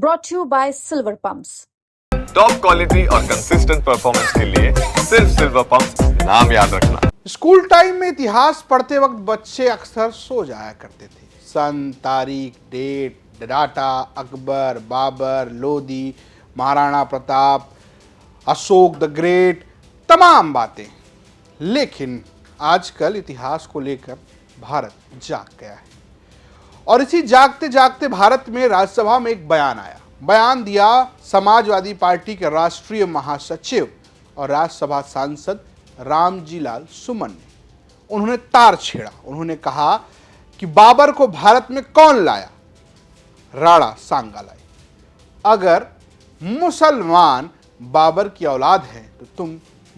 brought to you by Silver Pumps. Top quality और consistent performance के लिए सिर्फ सिल्वर पंप नाम याद रखना। स्कूल टाइम में इतिहास पढ़ते वक्त बच्चे अक्सर सो जाया करते थे। सन, तारीख, date, data, Akbar, Babur, Lodhi, Maharana Pratap, Ashok the great, तमाम बातें। लेकिन आजकल इतिहास को लेकर भारत जाग गया है और इसी जागते जागते भारत में राज्यसभा में एक बयान आया। बयान दिया समाजवादी पार्टी के राष्ट्रीय महासचिव और राज्यसभा सांसद रामजी लाल सुमन ने। उन्होंने तार छेड़ा। उन्होंने कहा कि बाबर को भारत में कौन लाया? राणा सांगा लाए। अगर मुसलमान बाबर की औलाद हैं तो तुम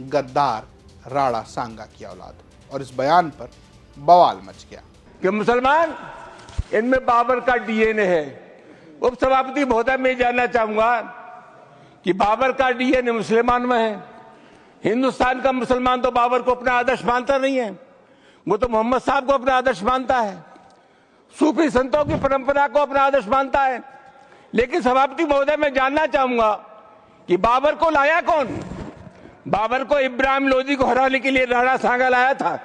गद्दार राणा सांगा की औलाद हो। और इस बयान पर बवाल मच गया कि मुसलमान इनमें बाबर का डीएनए है। उपसभापति महोदय, मैं जानना चाहूंगा कि बाबर का डीएनए मुसलमान में है। हिंदुस्तान का मुसलमान तो बाबर को अपना आदर्श मानता नहीं है, वो तो मोहम्मद साहब को अपना आदर्श मानता है, सूफी संतों की परंपरा को अपना आदर्श मानता है। लेकिन सभापति महोदय, मैं जानना चाहूंगा कि बाबर को लाया कौन? बाबर को इब्राहिम लोधी को हराने के लिए राणा सांगा लाया था।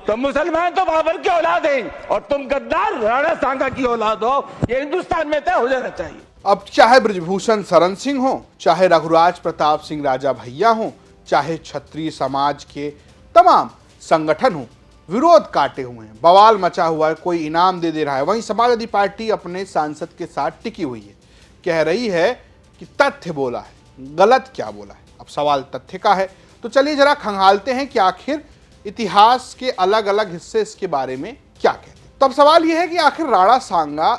तो मुसलमान तो बाबर की औलाद हैं और तुम गद्दार राणा सांगा की औलाद हो। ये हिंदुस्तान में तय हो जाना चाहिए। अब चाहे बृजभूषण शरण सिंह हो, चाहे रघुराज प्रताप सिंह राजा भैया हो, चाहे क्षत्रिय समाज के तमाम संगठन हो, विरोध काटे हुए हैं, बवाल मचा हुआ है, कोई इनाम दे रहा है। वहीं समाजवादी पार्टी अपने सांसद के साथ टिकी हुई है, कह रही है कि तथ्य बोला है, गलत क्या बोला है। अब सवाल तथ्य का है तो चलिए जरा खंगालते हैं कि आखिर इतिहास के अलग अलग हिस्से इसके बारे में क्या कहते हैं। तब सवाल यह है कि आखिर राणा सांगा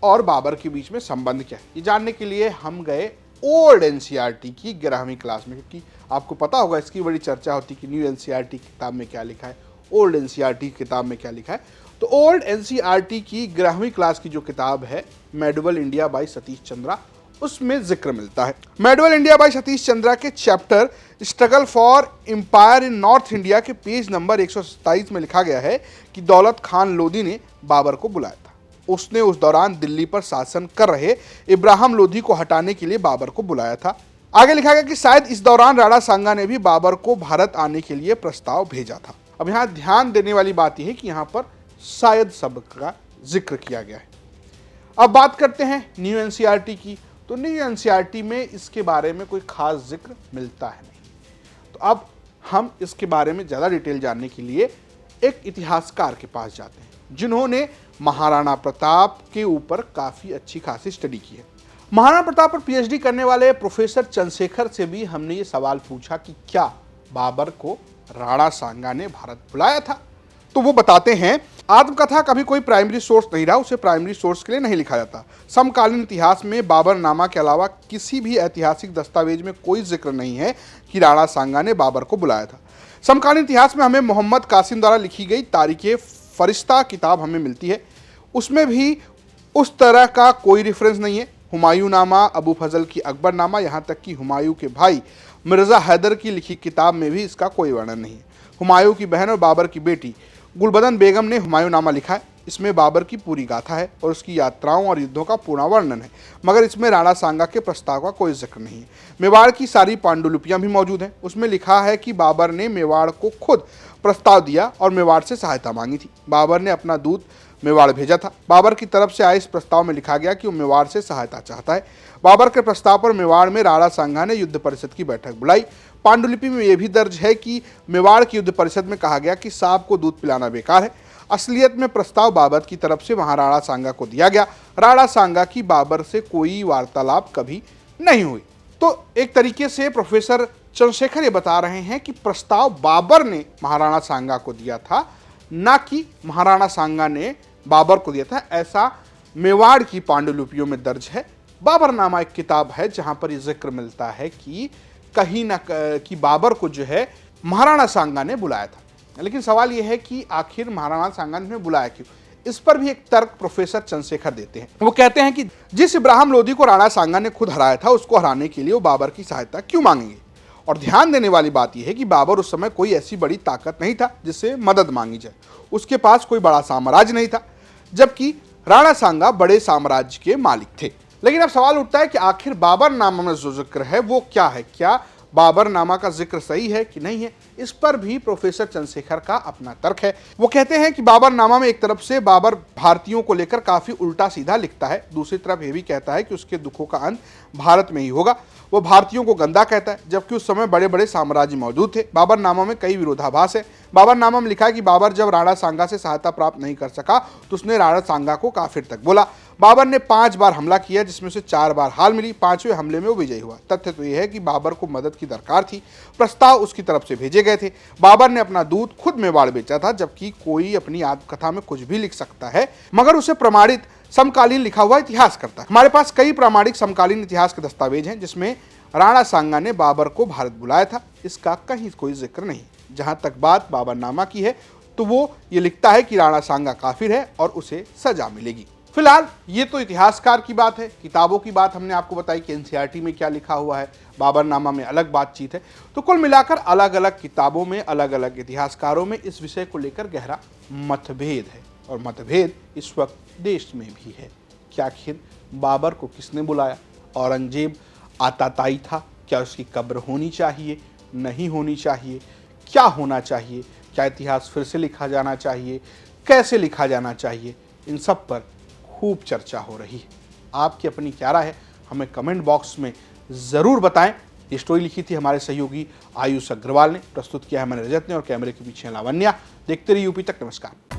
और बाबर के बीच में संबंध क्या है। ये जानने के लिए हम गए ओल्ड एनसीईआरटी की 11वीं क्लास में, क्योंकि आपको पता होगा इसकी बड़ी चर्चा होती कि न्यू एनसीईआरटी किताब में क्या लिखा है, ओल्ड एनसीईआरटी किताब में क्या लिखा है। तो ओल्ड एनसीईआरटी की 11वीं क्लास की जो किताब है medieval India by Satish Chandra, उसमें जिक्र मिलता है। Medieval India by Satish Chandra के chapter struggle for empire in north India के पेज नंबर 127 में लिखा गया है कि दौलत खान लोधी ने बाबर को बुलाया था। उसने उस दौरान दिल्ली पर शासन कर रहे इब्राहिम लोधी को हटाने के लिए बाबर को बुलाया था। आगे लिखा गया कि शायद इस दौरान राणा सांगा ने भी बाबर को भारत आने के लिए प्रस्ताव भेजा था। अब यहाँ ध्यान देने वाली बात यह है कि यहाँ पर शायद शब्द का जिक्र किया गया है। अब बात करते हैं न्यू एनसीईआरटी की। तो न्यू एनसीईआरटी में इसके बारे में कोई खास जिक्र मिलता है नहीं। तो अब हम इसके बारे में ज़्यादा डिटेल जानने के लिए एक इतिहासकार के पास जाते हैं जिन्होंने महाराणा प्रताप के ऊपर काफ़ी अच्छी खासी स्टडी की है। महाराणा प्रताप पर पीएचडी करने वाले प्रोफेसर चंद्रशेखर से भी हमने ये सवाल पूछा कि क्या बाबर को राणा सांगा ने भारत बुलाया था। तो वो बताते हैं, आत्मकथा कभी कोई प्राइमरी सोर्स नहीं रहा, उसे प्राइमरी सोर्स के लिए नहीं लिखा जाता। समकालीन इतिहास में बाबरनामा के अलावा किसी भी ऐतिहासिक दस्तावेज में कोई जिक्र नहीं है कि राणा सांगा ने बाबर को बुलाया था। समकालीन इतिहास में हमें मोहम्मद कासिम द्वारा लिखी गई तारीख़ फरिश्ता किताब हमें मिलती है, उसमें भी उस तरह का कोई रेफरेंस नहीं है। हुमायूं नामा, अबू फजल की अकबरनामा, यहाँ तक कि हुमायूं के भाई मिर्ज़ा हैदर की लिखी किताब में भी इसका कोई वर्णन नहीं है। हुमायूं की बहन और बाबर की बेटी गुलबदन बेगम ने हुमायूं नामा लिखा है। इसमें बाबर की पूरी गाथा है और उसकी यात्राओं और युद्धों का पूर्ण वर्णन है, मगर इसमें राणा सांगा के प्रस्ताव का कोई जिक्र नहीं है। मेवाड़ की सारी पांडुलिपियां भी मौजूद हैं, उसमें लिखा है कि बाबर ने मेवाड़ को खुद प्रस्ताव दिया और मेवाड़ से सहायता मांगी थी। बाबर ने अपना दूत मेवाड़ भेजा था। बाबर की तरफ से आए इस प्रस्ताव में लिखा गया कि वो मेवाड़ से सहायता चाहता है। बाबर के प्रस्ताव पर मेवाड़ में राणा सांगा ने युद्ध परिषद की बैठक बुलाई। पांडुलिपि में यह भी दर्ज है कि मेवाड़ की युद्ध परिषद में कहा गया कि सांप को दूध पिलाना बेकार है। असलियत में प्रस्ताव बाबर की तरफ से महाराणा सांगा को दिया गया। राणा सांगा की बाबर से कोई वार्तालाप कभी नहीं हुई। तो एक तरीके से प्रोफेसर चंद्रशेखर ये बता रहे हैं कि प्रस्ताव बाबर ने महाराणा सांगा को दिया था, ना कि महाराणा सांगा ने बाबर को दिया था। ऐसा मेवाड़ की पांडुलिपियों में दर्ज है। बाबरनामा एक किताब है जहां पर यह जिक्र मिलता है कि कहीं ना कि बाबर को जो है महाराणा सांगा ने बुलाया था। लेकिन सवाल यह है कि आखिर महाराणा सांगा ने बुलाया क्यों? इस पर भी एक तर्क प्रोफेसर चंद्रशेखर देते हैं। वो कहते हैं कि जिस इब्राहिम लोधी को राणा सांगा ने खुद हराया था, उसको हराने के लिए वो बाबर की सहायता क्यों मांगेंगे? और ध्यान देने वाली बात यह है कि बाबर उस समय कोई ऐसी बड़ी ताकत नहीं था जिससे मदद मांगी जाए। उसके पास कोई बड़ा साम्राज्य नहीं था, जबकि राणा सांगा बड़े साम्राज्य के मालिक थे। लेकिन अब सवाल उठता है कि आखिर बाबरनामा में जो जिक्र है वो क्या है, क्या बाबरनामा का जिक्र सही है कि नहीं है। इस पर भी प्रोफेसर चंद्रशेखर का अपना तर्क है। वो कहते हैं कि बाबरनामा में एक तरफ से बाबर भारतीयों को लेकर काफी उल्टा सीधा लिखता है, दूसरी तरफ ये भी कहता है कि उसके दुखों का अंत भारत में ही होगा। वो भारतीयों को गंदा कहता है, जबकि उस समय बड़े बड़े साम्राज्य मौजूद थे। बाबरनामा में कई विरोधाभास है। बाबरनामा में लिखा है कि बाबर जब राणा सांगा से सहायता प्राप्त नहीं कर सका तो उसने राणा सांगा को काफिर तक बोला। बाबर ने 5 बार हमला किया, जिसमें से 4 बार हार मिली। 5वें हमले में वो विजयी हुआ। तथ्य तो यह है कि बाबर को मदद की दरकार थी, प्रस्ताव उसकी तरफ से भेजे गए थे। बाबर ने अपना दूध खुद मेवाड़ बेचा था, जबकि कोई अपनी आत्मकथा में कुछ भी लिख सकता है, मगर उसे प्रमाणित समकालीन लिखा हुआ इतिहास करता है। हमारे पास कई प्रामाणिक समकालीन इतिहास के दस्तावेज हैं जिसमें राणा सांगा ने बाबर को भारत बुलाया था। इसका कहीं कोई जिक्र नहीं। जहां तक बात बाबरनामा की है तो वो ये लिखता है कि राणा सांगा काफिर है और उसे सजा मिलेगी। फिलहाल ये तो इतिहासकार की बात है, किताबों की बात हमने आपको बताई कि एनसीईआरटी में क्या लिखा हुआ है, बाबरनामा में अलग बातचीत है। तो कुल मिलाकर अलग अलग किताबों में अलग अलग इतिहासकारों में इस विषय को लेकर गहरा मतभेद है, और मतभेद इस वक्त देश में भी है कि आखिर बाबर को किसने बुलाया, औरंगजेब आताताई था, क्या उसकी कब्र होनी चाहिए, नहीं होनी चाहिए, क्या होना चाहिए, क्या इतिहास फिर से लिखा जाना चाहिए, कैसे लिखा जाना चाहिए, इन सब पर खूब चर्चा हो रही है। आपकी अपनी क्या राय है हमें कमेंट बॉक्स में ज़रूर बताएं। ये स्टोरी लिखी थी हमारे सहयोगी आयुष अग्रवाल ने, प्रस्तुत किया है मैंने रजत ने, और कैमरे के पीछे लावण्या। देखते रहिए यूपी तक। नमस्कार।